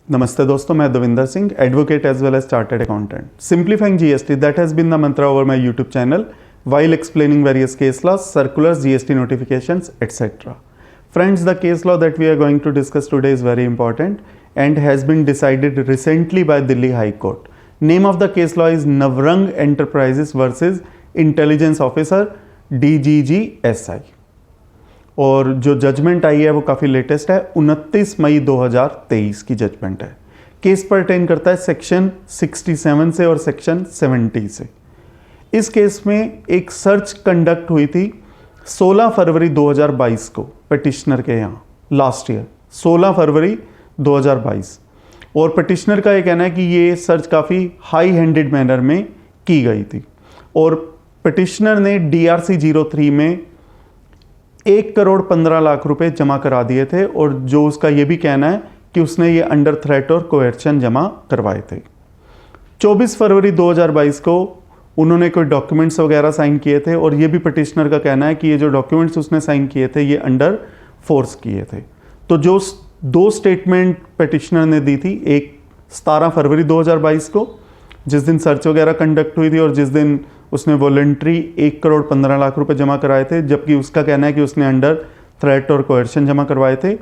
Namaste दोस्तों, मैं Davinder Singh, advocate as well as chartered accountant. Simplifying GST, that has been the mantra over my YouTube channel while explaining various case laws, circulars, GST notifications, etc. Friends, the case law that we are going to discuss today is very important and has been decided recently by Delhi High Court. Name of the case law is Navrang Enterprises versus Intelligence Officer DGGSI. और जो judgement आई है वो काफ़ी latest है, 29 मई 2023 की judgement है। Case परटेन करता है सेक्शन 67 से और सेक्शन 70 से। इस केस में एक सर्च कंडक्ट हुई थी 16 फरवरी 2022 को पिटिशनर के यहाँ, लास्ट ईयर 16 फरवरी 2022। और पिटिशनर का ये कहना है कि ये सर्च काफ़ी हाई हैंडेड मैनर में की गई थी और पिटिशनर ने DRC 03 में 1,15,00,000 रुपए जमा करा दिए थे और जो उसका ये भी कहना है कि उसने ये अंडर थ्रेट और कोएर्शन जमा करवाए थे। 24 फरवरी 2022 को उन्होंने कोई डॉक्यूमेंट्स वगैरह साइन किए थे और ये भी पिटिशनर का कहना है कि ये जो डॉक्यूमेंट्स उसने साइन किए थे ये अंडर फोर्स किए थे। तो जो दो स्टेटमेंट पिटिशनर ने दी थी, एक 17 फरवरी 2022 को जिस दिन सर्च वगैरह कंडक्ट हुई थी और जिस दिन उसने वॉलंटरी 1,15,00,000 रुपए जमा कराए थे, जबकि उसका कहना है कि उसने अंडर थ्रेट और कोएर्शन जमा करवाए थे।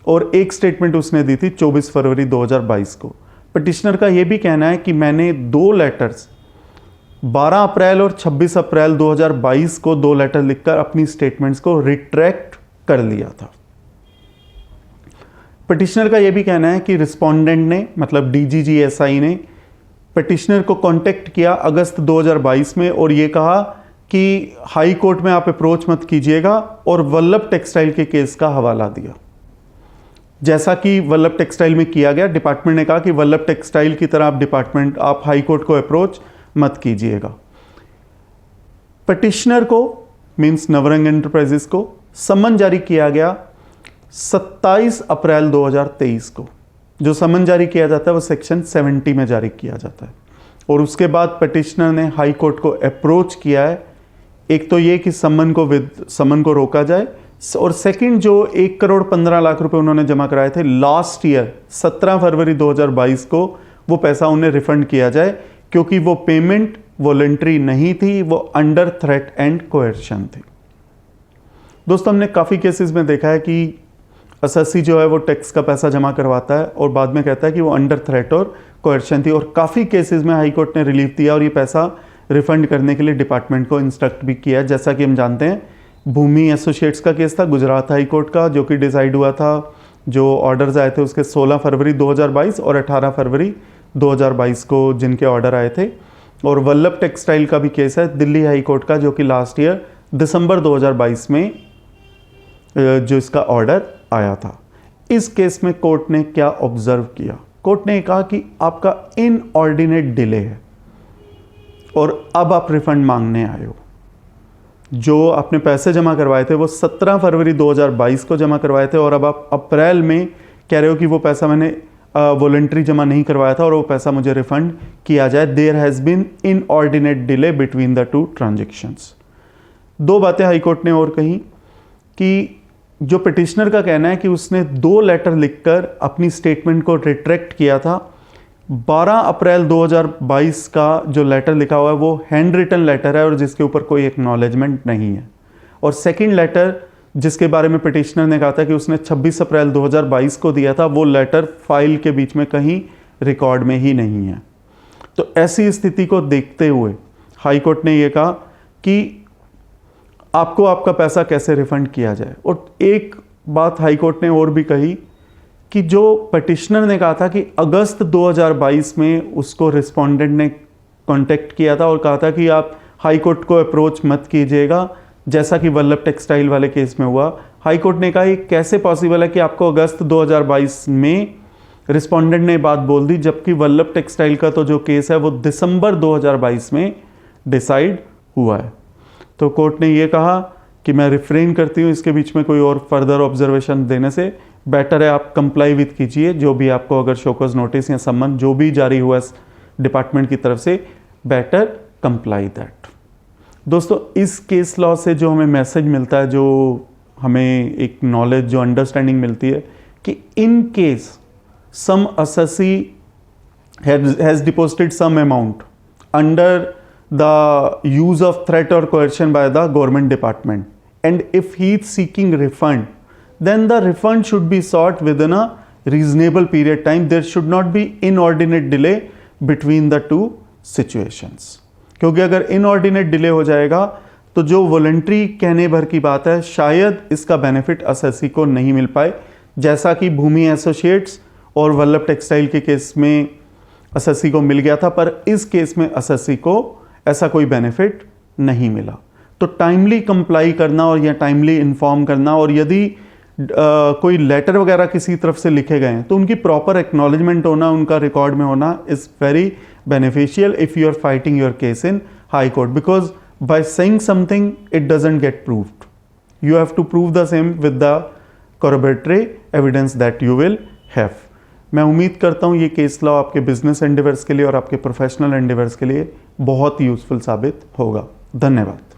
और एक स्टेटमेंट उसने दी थी 24 फरवरी 2022 को। पिटिशनर का यह भी कहना है कि मैंने दो लेटर्स 12 अप्रैल और 26 अप्रैल 2022 को दो लेटर लिखकर अपनी स्टेटमेंट्स को रिट्रैक्ट कर लिया था। पिटिशनर का यह भी कहना है कि रिस्पोंडेंट ने मतलब DGGSI ने पिटिशनर को कांटेक्ट किया अगस्त 2022 में और ये कहा कि हाई कोर्ट में आप अप्रोच मत कीजिएगा और वल्लभ टेक्सटाइल के केस का हवाला दिया। जैसा कि वल्लभ टेक्सटाइल में किया गया, डिपार्टमेंट ने कहा कि वल्लभ टेक्सटाइल की तरह आप हाई कोर्ट को अप्रोच मत कीजिएगा। पिटिशनर को मींस नवरंग एंटरप्राइजेस को समन जारी किया गया 27 अप्रैल 2023 को। जो समन जारी किया जाता है वो सेक्शन 70 में जारी किया जाता है और उसके बाद पिटिशनर ने हाई कोर्ट को अप्रोच किया है। एक तो ये कि समन को रोका जाए और सेकंड जो 1,15,00,000 रुपए उन्होंने जमा कराए थे लास्ट ईयर 17 फरवरी 2022 को, वो पैसा उन्हें रिफंड किया जाए क्योंकि वो पेमेंट वॉलंटरी नहीं थी, वो अंडर थ्रेट एंड कोएर्शन थी। दोस्तों, हमने काफ़ी केसेस में देखा है कि एसएससी जो है वो टैक्स का पैसा जमा करवाता है और बाद में कहता है कि वो अंडर थ्रेट और कोएर्शन थी और काफ़ी केसेस में हाई कोर्ट ने रिलीफ दिया और ये पैसा रिफंड करने के लिए डिपार्टमेंट को इंस्ट्रक्ट भी किया है। जैसा कि हम जानते हैं, भूमि एसोसिएट्स का केस था गुजरात हाई कोर्ट का, जो कि डिसाइड हुआ था, जो ऑर्डर्स आए थे उसके 16 फरवरी 2022 और 18 फरवरी 2022 को जिनके ऑर्डर आए थे। और वल्लभ टेक्सटाइल का भी केस है दिल्ली हाई कोर्ट का, जो कि लास्ट ईयर दिसंबर 2022 में जो इसका ऑर्डर आया था। इस केस में कोर्ट ने क्या ऑब्जर्व किया? कोर्ट ने कहा कि आपका इनऑर्डिनेट डिले है और अब आप रिफंड मांगने आए हो। जो आपने पैसे जमा करवाए थे वो 17 फरवरी 2022 को जमा करवाए थे और अब आप अप्रैल में कह रहे हो कि वो पैसा मैंने वॉलंटरी जमा नहीं करवाया था और वो पैसा मुझे रिफंड किया जाए। There has been inordinate delay between the two transactions. दो बातें हाईकोर्ट ने और कही कि जो पिटिशनर का कहना है कि उसने दो लेटर लिखकर अपनी स्टेटमेंट को रिट्रैक्ट किया था। 12 अप्रैल 2022 का जो लेटर लिखा हुआ है वो हैंड रिटन लेटर है और जिसके ऊपर कोई एक्नॉलेजमेंट नहीं है। और सेकंड लेटर जिसके बारे में पिटिशनर ने कहा था कि उसने 26 अप्रैल 2022 को दिया था, वो लेटर फाइल के बीच में कहीं रिकॉर्ड में ही नहीं है। तो ऐसी स्थिति को देखते हुए हाई कोर्ट ने यह कहा कि आपको आपका पैसा कैसे रिफंड किया जाए। और एक बात हाई कोर्ट ने और भी कही कि जो पिटिशनर ने कहा था कि अगस्त 2022 में उसको रिस्पोंडेंट ने कांटेक्ट किया था और कहा था कि आप हाई कोर्ट को अप्रोच मत कीजिएगा, जैसा कि वल्लभ टेक्सटाइल वाले केस में हुआ। हाई कोर्ट ने कहा ये कैसे पॉसिबल है कि आपको अगस्त 2022 में रिस्पोंडेंट ने बात बोल दी, जबकि वल्लभ टेक्सटाइल का तो जो केस है वो दिसंबर 2022 में डिसाइड हुआ है। तो कोर्ट ने ये कहा कि मैं रिफ्रेन करती हूँ इसके बीच में कोई और फर्दर ऑब्जर्वेशन देने से। बेटर है आप कंप्लाई विद कीजिए जो भी आपको अगर शोकॉज नोटिस या सम्मन जो भी जारी हुआ है डिपार्टमेंट की तरफ से, बेटर कंप्लाई दैट। दोस्तों, इस केस लॉ से जो हमें मैसेज मिलता है, जो हमें एक नॉलेज, जो अंडरस्टैंडिंग मिलती है कि in case some assessee has deposited some amount under the use of threat or coercion by the government department, and if he is seeking refund, then the refund should be sought within a reasonable period time. There should not be inordinate delay between the two situations, क्योंकि अगर inordinate delay हो जाएगा तो जो voluntary कहने भर की बात है शायद इसका बेनिफिट असेसी को नहीं मिल पाए, जैसा कि भूमि एसोसिएट्स और वल्लभ टेक्सटाइल के केस में असेसी को मिल गया था, पर इस केस में असेसी को ऐसा कोई बेनिफिट नहीं मिला। तो टाइमली कंप्लाई करना और या टाइमली इन्फॉर्म करना, और यदि कोई लेटर वगैरह किसी तरफ से लिखे गए हैं तो उनकी प्रॉपर एक्नॉलेजमेंट होना, उनका रिकॉर्ड में होना is very beneficial if you are fighting your case in high court, because by saying something it doesn't get proved. You have to prove the same with the corroboratory evidence that you will have. मैं उम्मीद करता हूँ ये case law आपके business endeavours के लिए और आपके प्रोफेशनल एंडेवर्स के लिए बहुत यूजफुल साबित होगा। धन्यवाद।